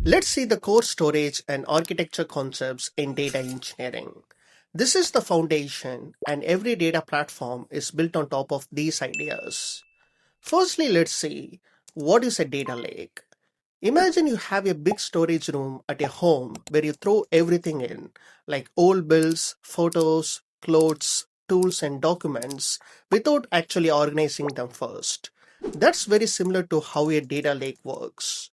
Let's see the core storage and architecture concepts in data engineering. This is the foundation, and every data platform is built on top of these ideas. Firstly, let's see what is a data lake. Imagine you have a big storage room at your home where you throw everything in, like old bills, photos, clothes, tools, and documents, without actually organizing them first. That's very similar to how a data lake works.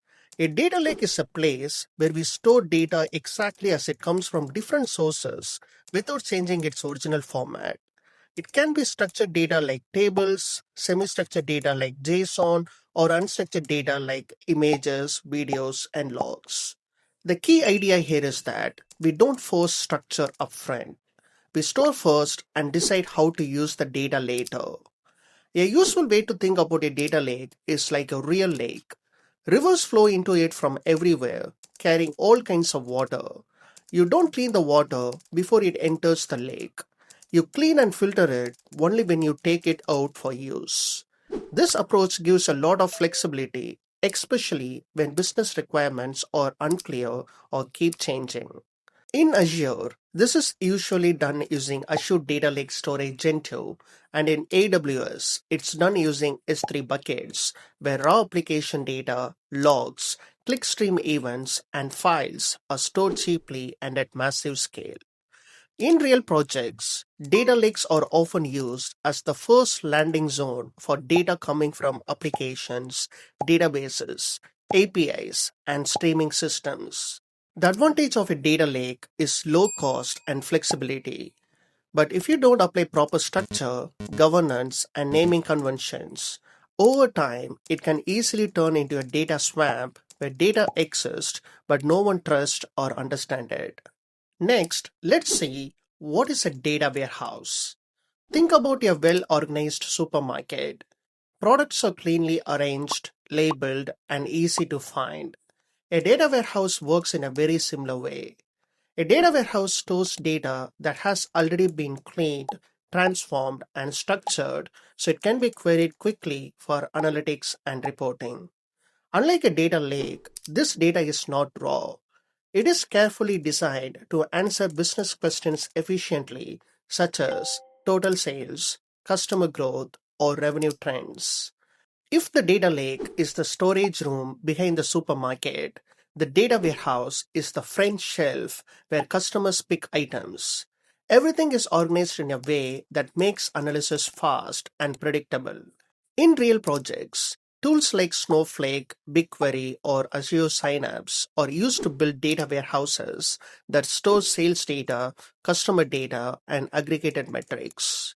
A data lake is a place where we store data exactly as it comes from different sources without changing its original format. It can be structured data like tables, semi-structured data like JSON, or unstructured data like images, videos, and logs. The key idea here is that we don't force structure upfront. We store first and decide how to use the data later. A useful way to think about a data lake is like a real lake. Rivers flow into it from everywhere, carrying all kinds of water. You don't clean the water before it enters the lake. You clean and filter it only when you take it out for use. This approach gives a lot of flexibility, especially when business requirements are unclear or keep changing. In Azure, this is usually done using Azure Data Lake Storage Gen 2, and in AWS, it's done using S3 buckets, where raw application data, logs, clickstream events, and files are stored cheaply and at massive scale. In real projects, data lakes are often used as the first landing zone for data coming from applications, databases, APIs, and streaming systems. The advantage of a data lake is low cost and flexibility. But if you don't apply proper structure, governance, and naming conventions, over time it can easily turn into a data swamp where data exists but no one trusts or understands it. Next, let's see what is a data warehouse. Think about a well organized supermarket. Products are cleanly arranged, labeled, and easy to find. A data warehouse works in a very similar way. A data warehouse stores data that has already been cleaned, transformed, and structured so it can be queried quickly for analytics and reporting. Unlike a data lake, this data is not raw. It is carefully designed to answer business questions efficiently, such as total sales, customer growth, or revenue trends. If the data lake is the storage room behind the supermarket, the data warehouse is the front shelf where customers pick items. Everything is organized in a way that makes analysis fast and predictable. In real projects, tools like Snowflake, BigQuery, or Azure Synapse are used to build data warehouses that store sales data, customer data, and aggregated metrics.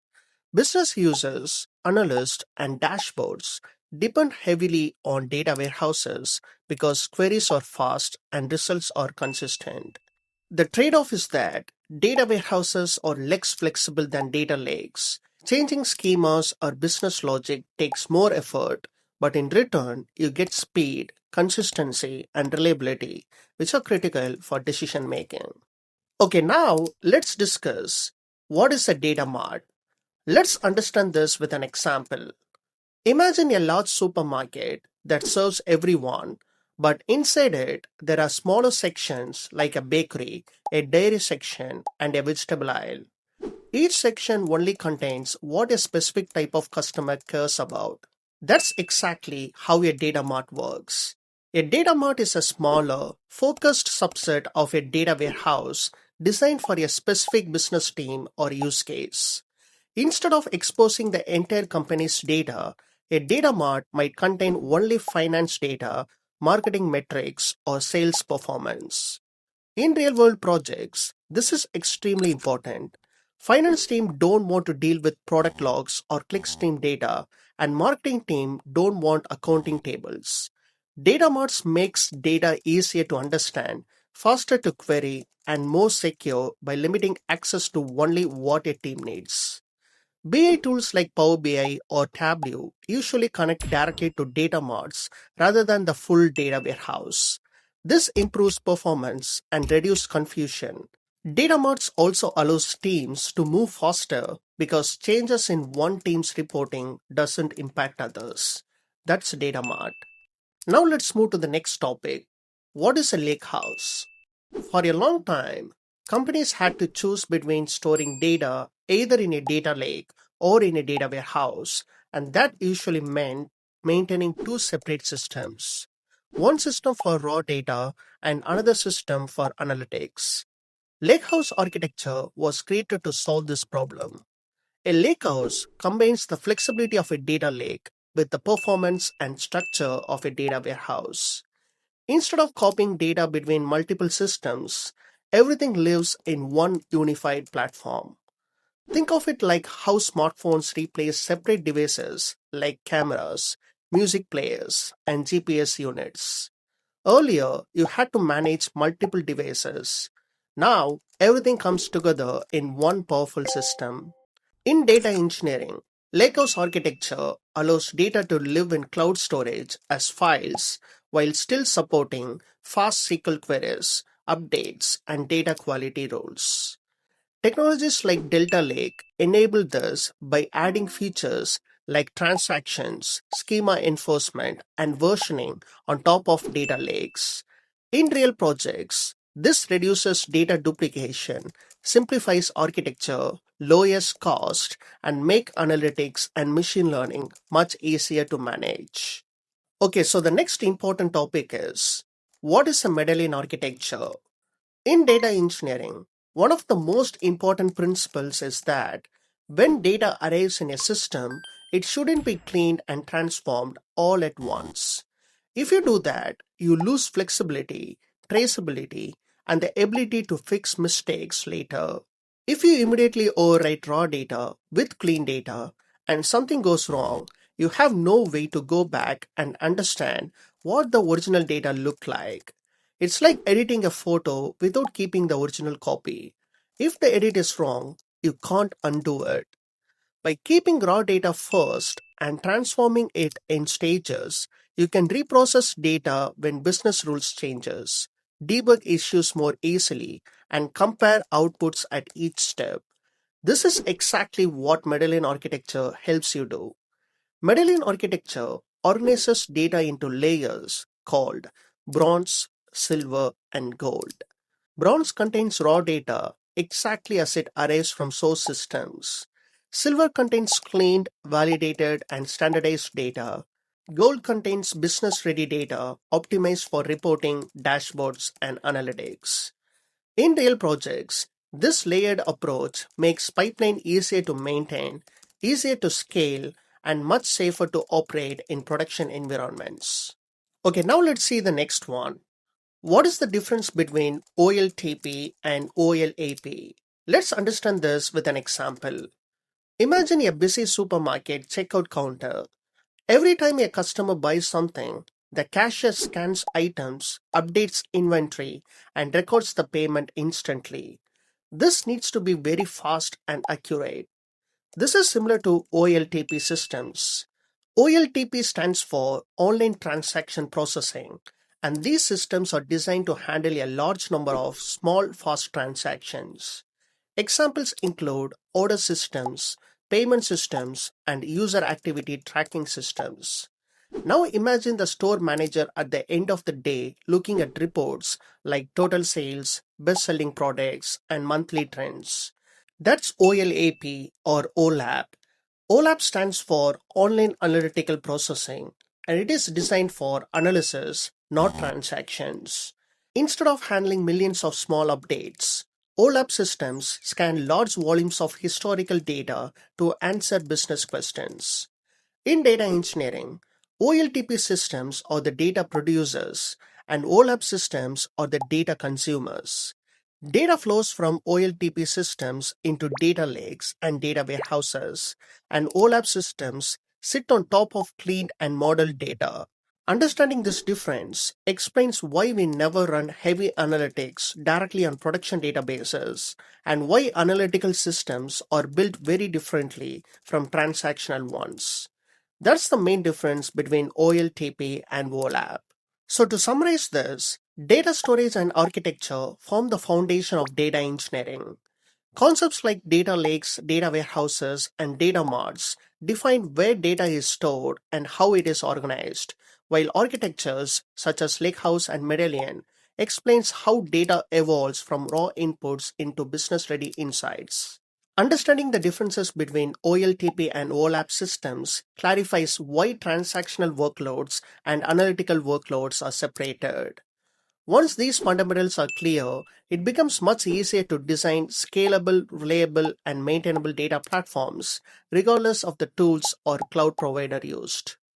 Business users, analysts, and dashboards depend heavily on data warehouses because queries are fast and results are consistent. The trade off is that data warehouses are less flexible than data lakes. Changing schemas or business logic takes more effort, but in return, you get speed, consistency, and reliability, which are critical for decision making. Okay, now let's discuss what is a data mart. Let's understand this with an example. Imagine a large supermarket that serves everyone, but inside it, there are smaller sections like a bakery, a dairy section, and a vegetable aisle. Each section only contains what a specific type of customer cares about. That's exactly how a data mart works. A data mart is a smaller, focused subset of a data warehouse designed for a specific business team or use case. Instead of exposing the entire company's data, a data mart might contain only finance data, marketing metrics, or sales performance. In real world projects, this is extremely important. Finance team don't want to deal with product logs or clickstream data, and marketing team don't want accounting tables. Data marts makes data easier to understand, faster to query, and more secure by limiting access to only what a team needs. BI tools like Power BI or Tableau usually connect directly to data marts rather than the full data warehouse. This improves performance and reduces confusion. Data marts also allows teams to move faster because changes in one team's reporting doesn't impact others. That's data mart. Now let's move to the next topic. What is a lakehouse? For a long time, companies had to choose between storing data either in a data lake or in a data warehouse, and that usually meant maintaining two separate systems, one system for raw data and another system for analytics. Lakehouse architecture was created to solve this problem. A lakehouse combines the flexibility of a data lake with the performance and structure of a data warehouse. Instead of copying data between multiple systems, everything lives in one unified platform. Think of it like how smartphones replace separate devices like cameras, music players, and GPS units. Earlier, you had to manage multiple devices. Now, everything comes together in one powerful system. In data engineering, lakehouse architecture allows data to live in cloud storage as files while still supporting fast SQL queries, updates, and data quality rules. Technologies like Delta Lake enable this by adding features like transactions, schema enforcement, and versioning on top of data lakes. In real projects, this reduces data duplication, simplifies architecture, lowers cost, and make analytics and machine learning much easier to manage. Okay, so the next important topic is, what is a Medallion architecture? In data engineering, one of the most important principles is that when data arrives in a system, it shouldn't be cleaned and transformed all at once. If you do that, you lose flexibility, traceability, and the ability to fix mistakes later. If you immediately overwrite raw data with clean data and something goes wrong, you have no way to go back and understand what the original data looked like. It's like editing a photo without keeping the original copy. If the edit is wrong, you can't undo it. By keeping raw data first and transforming it in stages, you can reprocess data when business rules changes, debug issues more easily, and compare outputs at each step. This is exactly what Medallion architecture helps you do. Medallion architecture organizes data into layers called bronze, silver, and gold. Bronze contains raw data exactly as it arrives from source systems. Silver contains cleaned, validated, and standardized data. Gold contains business ready data optimized for reporting, dashboards, and analytics. In real projects, this layered approach makes pipeline easier to maintain, easier to scale, and much safer to operate in production environments. Okay, now let's see the next one. What is the difference between OLTP and OLAP? Let's understand this with an example. Imagine a busy supermarket checkout counter. Every time a customer buys something, the cashier scans items, updates inventory, and records the payment instantly. This needs to be very fast and accurate. This is similar to OLTP systems. OLTP stands for Online Transaction Processing, and these systems are designed to handle a large number of small, fast transactions. Examples include order systems, payment systems, and user activity tracking systems. Now imagine the store manager at the end of the day looking at reports like total sales, best selling products, and monthly trends. That's OLAP or OLAP. OLAP stands for Online Analytical Processing, and it is designed for analysis, not transactions. Instead of handling millions of small updates, OLAP systems scan large volumes of historical data to answer business questions. In data engineering, OLTP systems are the data producers and OLAP systems are the data consumers. Data flows from OLTP systems into data lakes and data warehouses, and OLAP systems sit on top of cleaned and modeled data. Understanding this difference explains why we never run heavy analytics directly on production databases and why analytical systems are built very differently from transactional ones. That's the main difference between OLTP and OLAP. So to summarize this, data storage and architecture form the foundation of data engineering. Concepts like data lakes, data warehouses, and data marts define where data is stored and how it is organized, while architectures such as Lakehouse and Medallion explains how data evolves from raw inputs into business-ready insights. Understanding the differences between OLTP and OLAP systems clarifies why transactional workloads and analytical workloads are separated. Once these fundamentals are clear, it becomes much easier to design scalable, reliable, and maintainable data platforms, regardless of the tools or cloud provider used.